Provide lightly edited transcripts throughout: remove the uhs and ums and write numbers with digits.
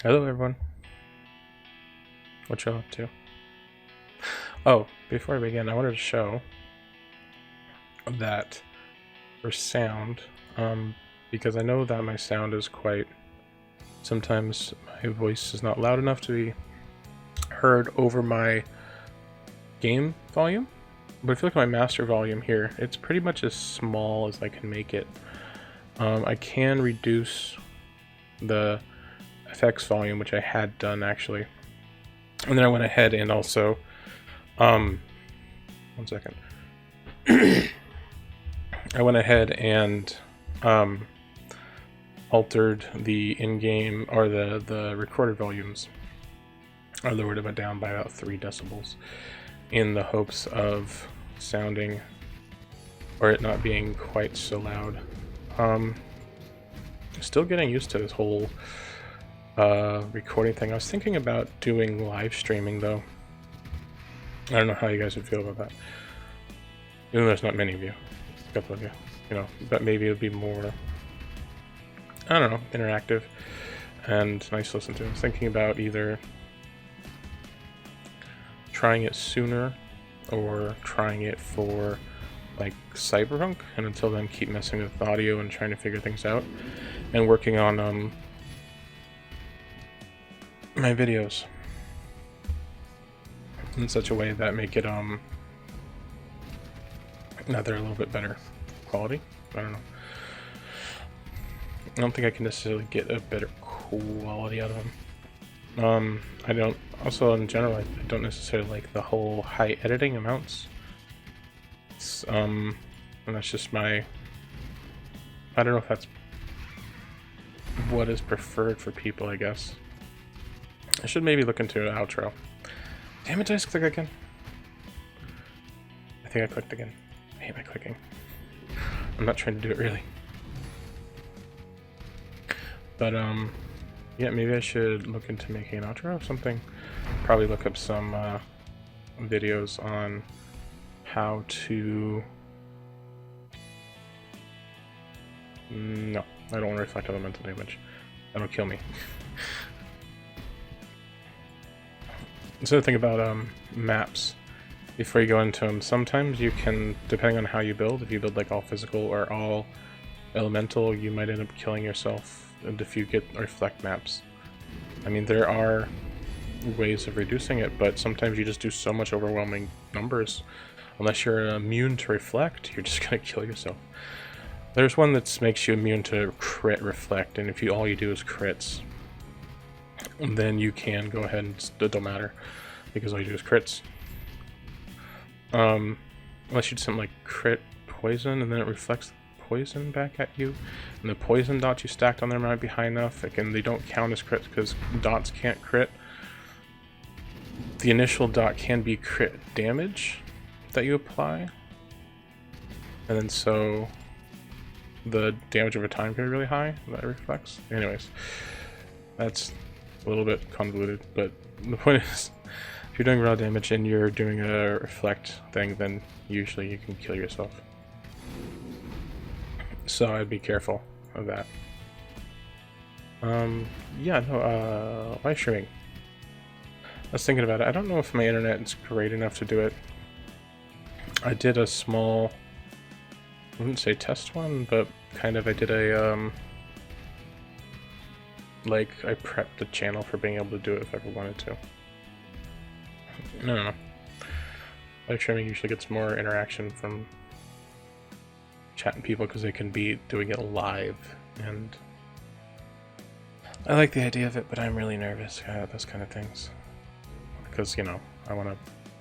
Hello everyone. What y'all up to? Oh, before I begin, I wanted to show that for sound, because I know that my sound is sometimes my voice is not loud enough to be heard over my game volume, but if you look at my master volume here, it's pretty much as small as I can make it. I can reduce the FX volume, which I had done actually, and then I went ahead and also one second. I went ahead and altered the in-game or the recorded volumes. I lowered it down by about 3 decibels in the hopes of sounding or it not being quite so loud. Still getting used to this whole recording thing. I was thinking about doing live streaming though. I don't know how you guys would feel about that. Even though there's not many of you, a couple of you, but maybe it would be more, I don't know, interactive and nice to listen to. I was thinking about either trying it sooner or trying it for like Cyberpunk, and until then keep messing with audio and trying to figure things out and working on my videos in such a way that make it now they're a little bit better quality. I don't know. I don't think I can necessarily get a better quality out of them. I don't, also in general, I don't necessarily like the whole high editing amounts. It's, and that's just my, I don't know if that's what is preferred for people, I guess. I should maybe look into an outro. Damn it, did I just click again? I think I clicked again. I hate my clicking. I'm not trying to do it really. But, yeah, maybe I should look into making an outro or something. Probably look up some videos on how to... No, I don't want to reflect elemental damage. That'll kill me. So think about maps before you go into them. Sometimes you can, depending on how you build, if you build like all physical or all elemental, you might end up killing yourself if you get reflect maps. I mean, there are ways of reducing it, but sometimes you just do so much overwhelming numbers. Unless you're immune to reflect, you're just gonna kill yourself. There's one that makes you immune to crit reflect, and if all you do is crits, then you can go ahead and it don't matter because all you do is crits. Unless you do something like crit poison and then it reflects poison back at you, and the poison dots you stacked on there might be high enough. Again, they don't count as crits because dots can't crit. The initial dot can be crit damage that you apply, and then so the damage over time can be really high that reflects. Anyways, that's a little bit convoluted, but the point is, if you're doing raw damage and you're doing a reflect thing, then usually you can kill yourself. So I'd be careful of that. Yeah, no, live streaming. I was thinking about it. I don't know if my internet is great enough to do it. I did a small, I wouldn't say test one, but kind of I did a, like, I prepped the channel for being able to do it if I ever wanted to. I don't know. Live streaming usually gets more interaction from chatting people because they can be doing it live, and I like the idea of it, but I'm really nervous about those kind of things. Because, I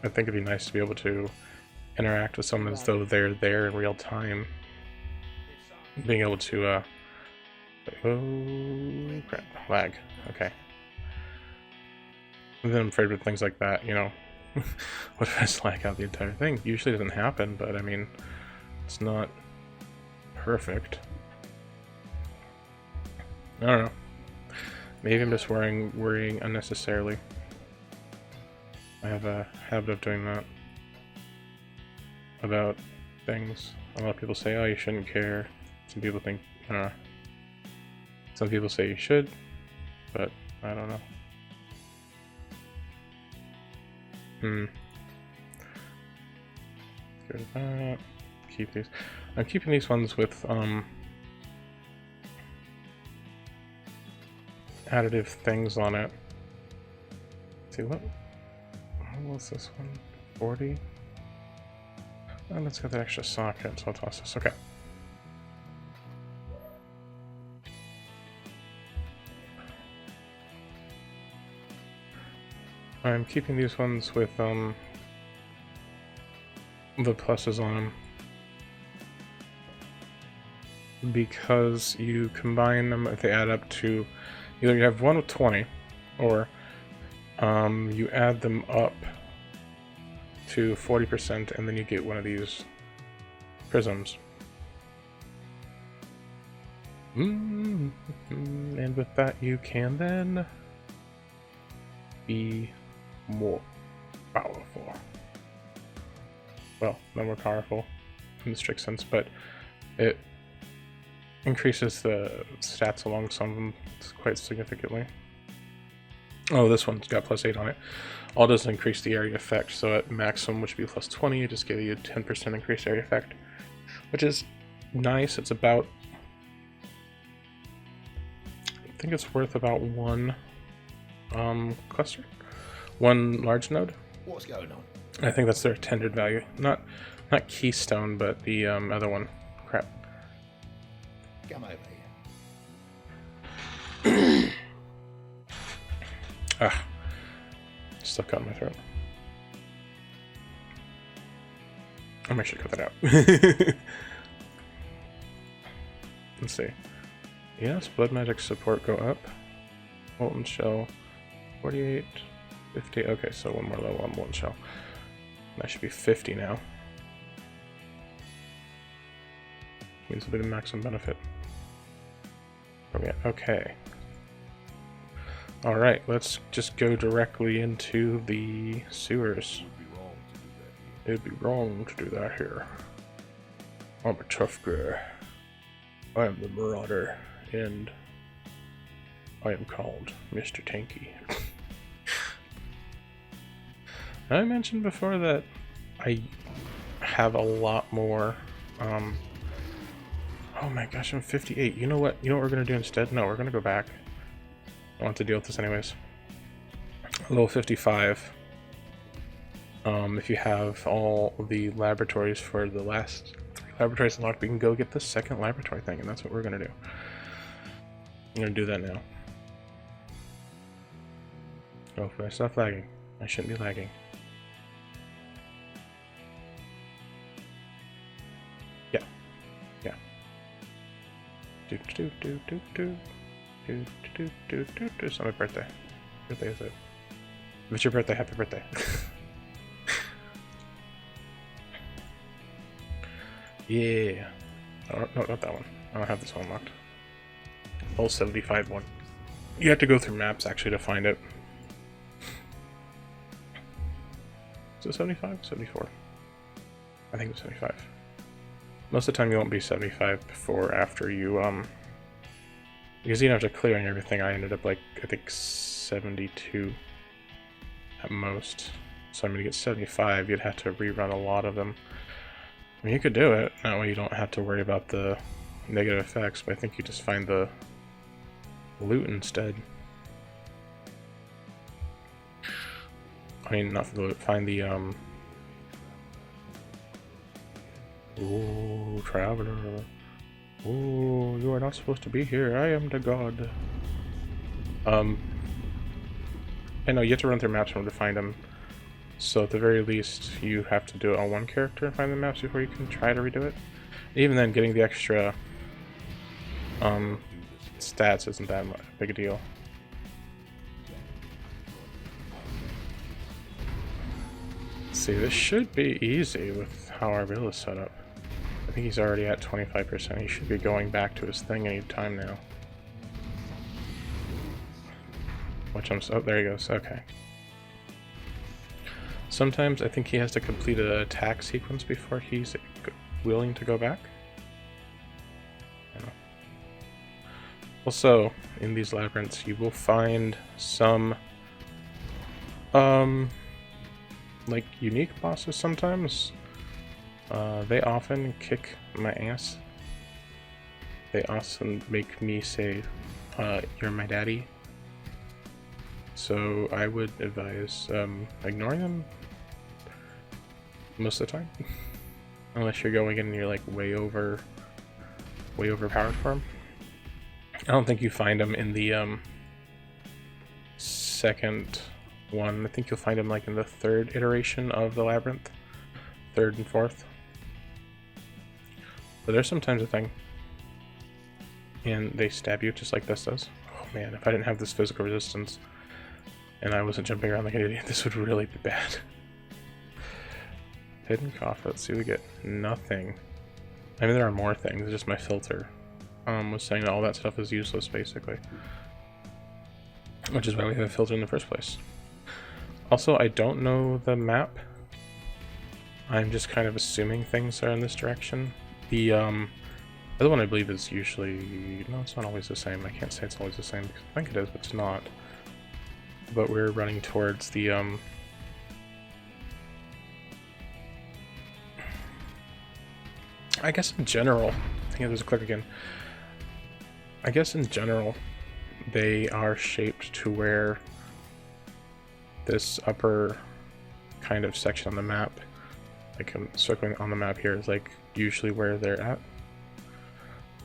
think it'd be nice to be able to interact with someone as though they're there in real time. Being able to, oh crap, lag, okay. And then I'm afraid with things like that, what if I just lag out the entire thing? Usually doesn't happen, but I mean, it's not perfect. I don't know. Maybe I'm just worrying unnecessarily. I have a habit of doing that about things. A lot of people say, oh, you shouldn't care. Some people think, some people say you should, but I don't know. Go to that. Keep these. I'm keeping these ones with additive things on it. Let's see what was this one? 40. And let's get that extra socket, so I'll toss this. Okay. I'm keeping these ones with the pluses on them because you combine them if they add up to either you have one with 20 or you add them up to 40% and then you get one of these prisms. And with that you can then be more powerful. Well, not more powerful in the strict sense, but it increases the stats along some of them quite significantly. Oh, this one's got +8 on it. All does increase the area effect, so at maximum, which would be +20, it just gives you a 10% increased area effect, which is nice. It's about, I think it's worth about one cluster, one large node. What's going on? I think that's their intended value, not keystone, but the other one. Crap. Come over here. Ah, stuck on my throat. I might should cut that out. Let's see. Yes, blood magic support go up. Molten shell, 48, 50. Okay, so one more level on molten shell. That should be 50 now. Means it'll be the maximum benefit. Okay. Alright, let's just go directly into the sewers. It'd be wrong to do that here. I'm a tough guy. I am the Marauder, and I am called Mr. Tanky. I mentioned before that I have a lot more, oh my gosh, I'm 58. You know what we're gonna do instead? No, we're gonna go back. I want to deal with this anyways. Level 55. If you have all the laboratories for the last laboratories unlocked, we can go get the second laboratory thing, and that's what we're gonna do. I'm gonna do that now. Hopefully I stop lagging. I shouldn't be lagging. Yeah. It's not my birthday. Birthday is it? If it's your birthday, happy birthday. Yeah. Oh, no, not that one. I don't have this one unlocked. Whole 75 one. You have to go through maps actually to find it. Is it 75? 74. I think it's 75. Most of the time you won't be 75 before after you because you don't have to clear and everything. I ended up like I think 72 at most. So I'm gonna get 75. You'd have to rerun a lot of them. I mean, you could do it. That way you don't have to worry about the negative effects, but I think you just find the loot instead. I mean, not for the loot, find the, Ooh, traveler. Ooh, you are not supposed to be here. I am the god. I know, you have to run through maps in order to find them. So at the very least, you have to do it on one character and find the maps before you can try to redo it. Even then, getting the extra stats isn't that big a deal. Let's see, this should be easy with how our build is set up. I think he's already at 25%. He should be going back to his thing any time now. Watch him. Oh, there he goes. Okay. Sometimes I think he has to complete an attack sequence before he's willing to go back. Also, in these labyrinths, you will find some, like, unique bosses sometimes. They often kick my ass. They often make me say, you're my daddy. So I would advise ignoring them most of the time. Unless you're going in and you're like way overpowered for them. I don't think you find them in the second one. I think you'll find them like in the third iteration of the labyrinth. Third and fourth. But there's sometimes a thing. And they stab you just like this does. Oh man, if I didn't have this physical resistance and I wasn't jumping around like an idiot, this would really be bad. Hidden coffer, let's see what we get. Nothing. I mean, there are more things, it's just my filter was saying that all that stuff is useless, basically. Which is why we have a filter in the first place. Also, I don't know the map. I'm just kind of assuming things are in this direction. The other one I believe is usually... No, it's not always the same. I can't say it's always the same, because I think it is, but it's not. But we're running towards the, I guess in general... I think there's a click again. I guess in general, they are shaped to where this upper kind of section on the map, like I'm circling on the map here, is like usually where they're at.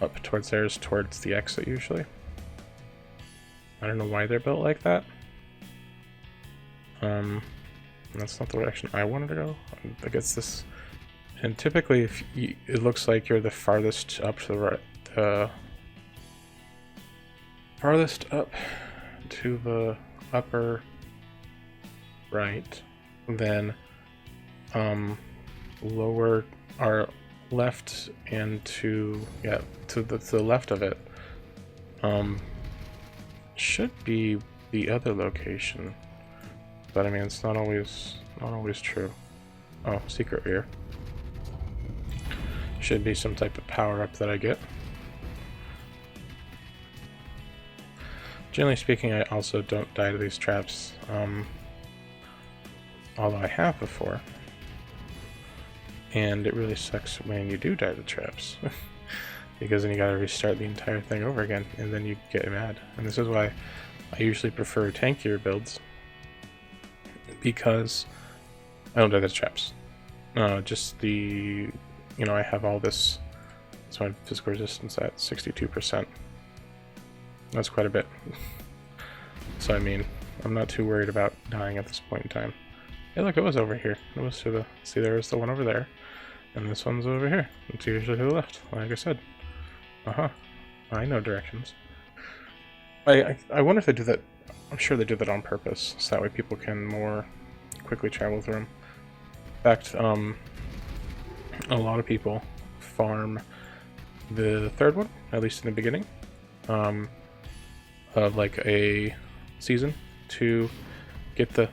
Up towards there is towards the exit usually. I don't know why they're built like that. That's not the direction I wanted to go. I guess this, and typically if you, it looks like you're the farthest up to the right, farthest up to the upper right, then lower or left and to the left of it should be the other location, but I mean it's not always true. Oh, secret here. Should be some type of power up that I get. Generally speaking, I also don't die to these traps, although I have before. And it really sucks when you do die to traps, because then you gotta restart the entire thing over again, and then you get mad. And this is why I usually prefer tankier builds, because I don't die to traps. Just the, you know, I have all this, so my physical resistance at 62%. That's quite a bit. So I mean, I'm not too worried about dying at this point in time. Hey look, it was over here. It was to the, see, there was the one over there. And this one's over here. It's usually to the left, like I said. I know directions. I wonder if they do that. I'm sure they do that on purpose, so that way people can more quickly travel through them. In fact, a lot of people farm the third one, at least in the beginning, of like a season to get the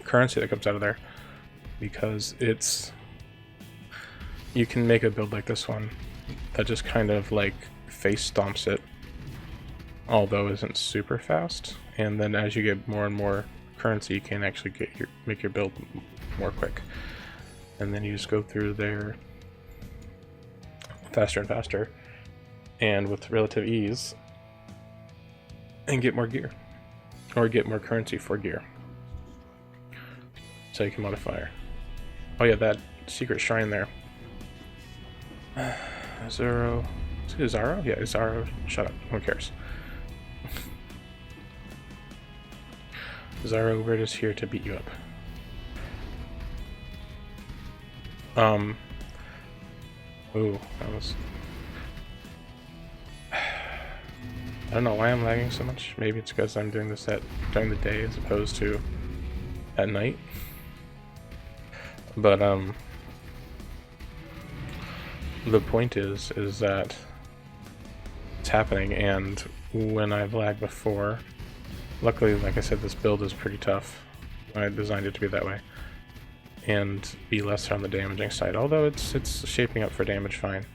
currency that comes out of there, because it's, you can make a build like this one that just kind of like face stomps it, although isn't super fast, and then as you get more and more currency you can actually make your build more quick, and then you just go through there faster and faster and with relative ease and get more gear, or get more currency for gear, so you can modify. Oh yeah, that secret shrine there. Zero. Is it Zaro? Yeah, it's Zaro. Shut up. Who cares? Zaro, we're just here to beat you up. Ooh, that was... I don't know why I'm lagging so much. Maybe it's because I'm doing this during the day as opposed to at night. But the point is that it's happening, and when I've lagged before, luckily, like I said, this build is pretty tough. I designed it to be that way, and be lesser on the damaging side. Although it's shaping up for damage fine.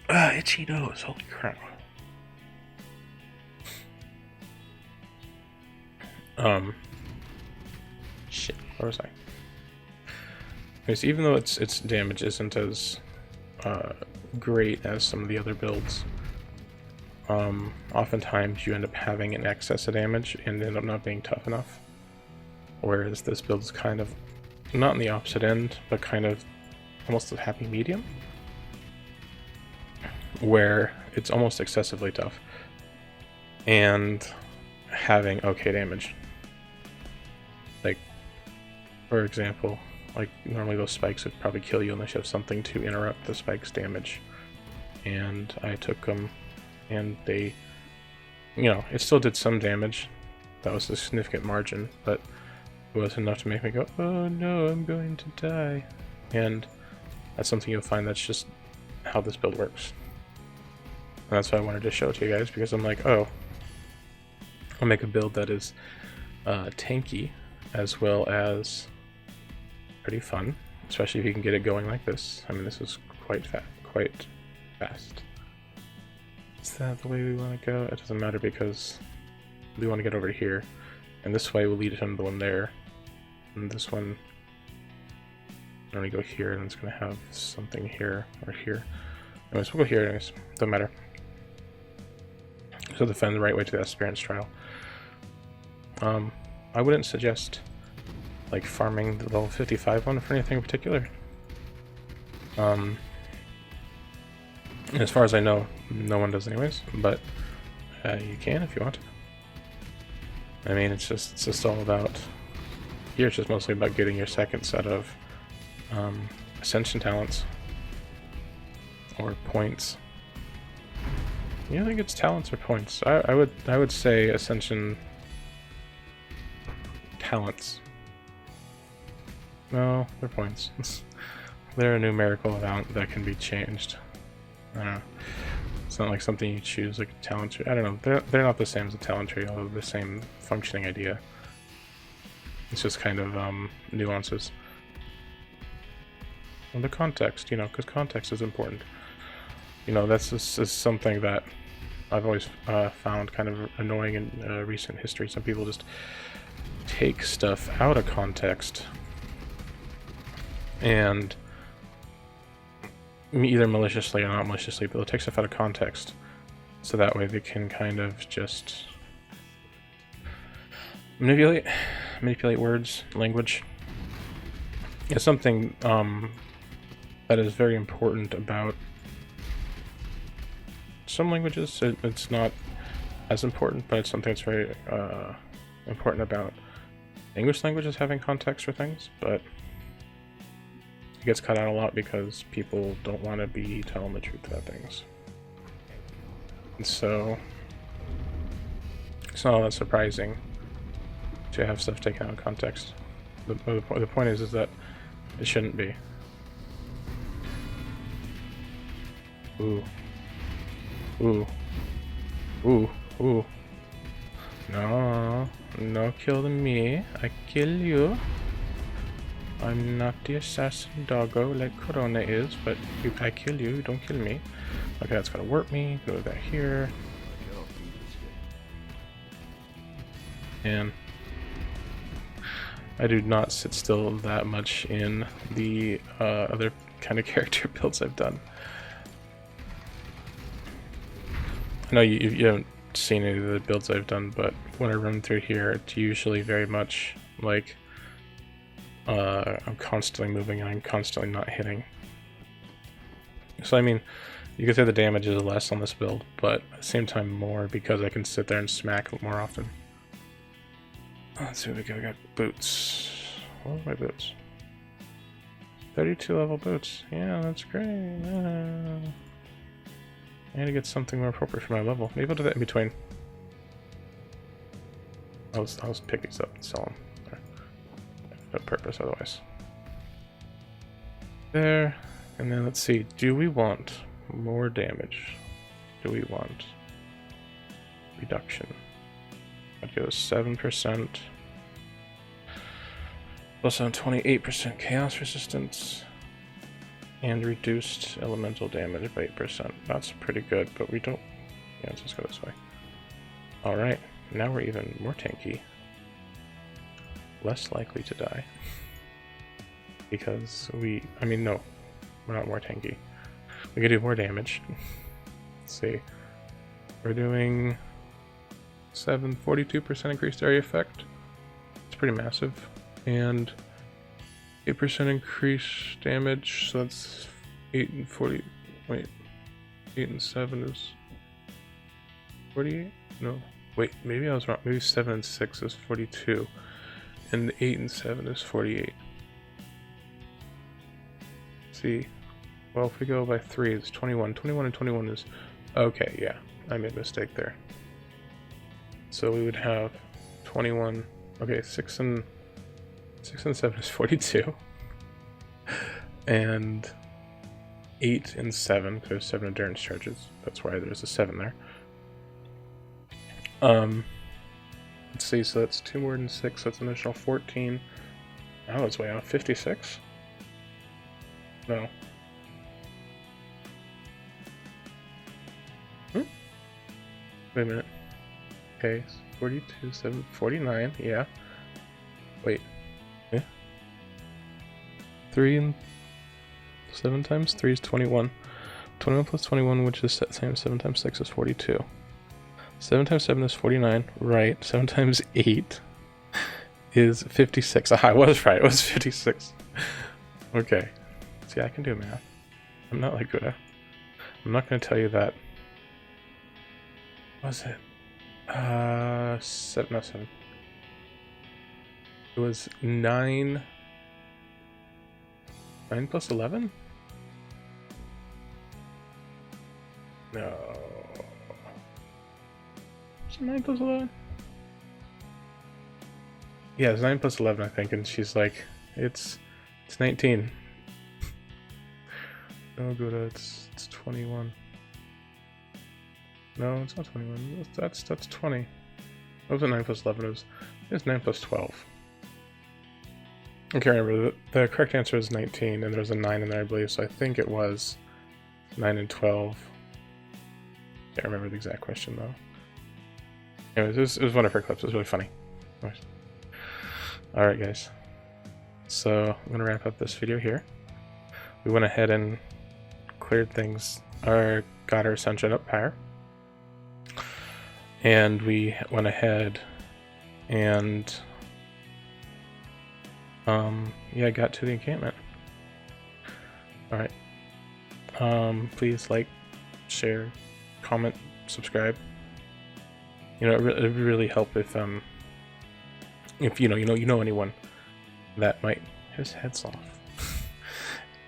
Itchy nose, holy crap. Shit, where was I? Because even though its damage isn't as great as some of the other builds, oftentimes you end up having an excess of damage and end up not being tough enough. Whereas this build is kind of not in the opposite end, but kind of almost a happy medium, where it's almost excessively tough and having okay damage. Like, for example, like normally those spikes would probably kill you unless you have something to interrupt the spikes damage, and I took them and they, you know, it still did some damage. That was a significant margin, but it wasn't enough to make me go, oh no, I'm going to die. And that's something you'll find that's just how this build works. And that's why I wanted to show it to you guys, because I'm like, oh, I'll make a build that is tanky as well as pretty fun, especially if you can get it going like this. I mean, this is quite fast. Is that the way we want to go? It doesn't matter because we want to get over here, and this way will lead to the one there, and this one, when we go here, and it's going to have something here or here. Anyways, we'll go here anyways, doesn't matter. So defend the right way to the experience trial. I wouldn't suggest like farming the level 55 one for anything in particular. As far as I know, no one does anyways, but you can if you want to. I mean, it's just all about, here it's just mostly about getting your second set of ascension talents or points. You think it's talents or points? I would say ascension talents. No, they're points. They're a numerical amount that can be changed. I don't know. It's not like something you choose, like a talent tree. I don't know. They're not the same as a talent tree, although the same functioning idea. It's just kind of nuances. And the context, you know, because context is important. You know, that's just something that I've always found kind of annoying in recent history. Some people just take stuff out of context and either maliciously or not maliciously, but they'll take stuff out of context so that way they can kind of just manipulate words, language. It's something that is very important about some languages. It's not as important, but it's something that's very important about English languages having context for things, but it gets cut out a lot because people don't want to be telling the truth about things. And so it's not all that surprising to have stuff taken out of context. The point is that it shouldn't be. Ooh. Ooh. Ooh. Ooh. No. No killing me. I kill you. I'm not the assassin doggo like Corona is, but I kill you, don't kill me. Okay, that's gonna work me. Go back here. And I do not sit still that much in the other kind of character builds I've done. I know you haven't seen any of the builds I've done, but when I run through here, it's usually very much like I'm constantly moving and I'm constantly not hitting. So I mean, you could say the damage is less on this build, but at the same time more because I can sit there and smack more often. Let's see what we got. We got boots. What are my boots? 32 level boots. Yeah, that's great. I need to get something more appropriate for my level. Maybe I'll do that in between. I'll just pick these up and sell them. No purpose otherwise. There, and then let's see, do we want more damage? Do we want reduction? I'd go 7%. Plus on 28% chaos resistance. And reduced elemental damage by 8%. That's pretty good, but we don't... Yeah, let's just go this way. Alright, now we're even more tanky. Less likely to die. Because we... I mean, no. We're not more tanky. We can do more damage. Let's see. We're doing 42% increased area effect. It's pretty massive. And 8% increased damage, so that's 8 and 40. Wait. 8 and 7 is 48? No. Wait, maybe I was wrong. Maybe 7 and 6 is 42. And 8 and 7 is 48. See. Well, if we go by 3, it's 21. 21 and 21 is... Okay, yeah. I made a mistake there. So we would have 21... Okay, 6 and 7 is 42. And 8 and 7, because there's 7 endurance charges. That's why there's a 7 there. Let's see, so that's 2 more than 6, so that's an additional 14. Oh, it's way off. 56? No. Wait a minute. Okay, 42, 7, 49, yeah. Wait. Yeah. 3 and 7 times 3 is 21. 21 plus 21, which is the same as 7 times 6 is 42. 7 times 7 is 49, right. 7 times 8 is 56. Ah, I was right, it was 56. Okay. See, I can do math. I'm not like good. I'm not going to tell you that. What was it? 7, no, 7. It was 9. 9 plus 11? No. Is it 9 plus 11? Yeah, it's 9 plus 11, I think, and she's like, it's 19. Oh, good, it's 21. No, it's not 21. That's 20. What was it 9 plus 11? It was 9 plus 12. I can't remember. The correct answer is 19, and there's a 9 in there, I believe, so I think it was 9 and 12. Can't remember the exact question, though. Anyways, it was one of her clips. It was really funny. Alright, guys. So, I'm going to wrap up this video here. We went ahead and cleared things, or got our ascension up higher. And we went ahead and yeah, got to the encampment. Alright. Please like, share, comment, subscribe. You know, it would really help if you know anyone that might... His head's off.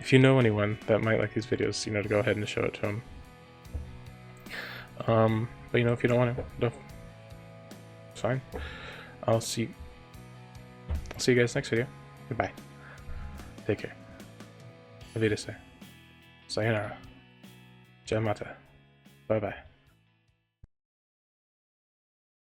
If you know anyone that might like these videos, you know, to go ahead and show it to them. But you know, if you don't want to, no, it's fine. I'll see you guys next video. Goodbye. Take care. Auf Wiedersehen. Sayonara. Jamata. Bye bye.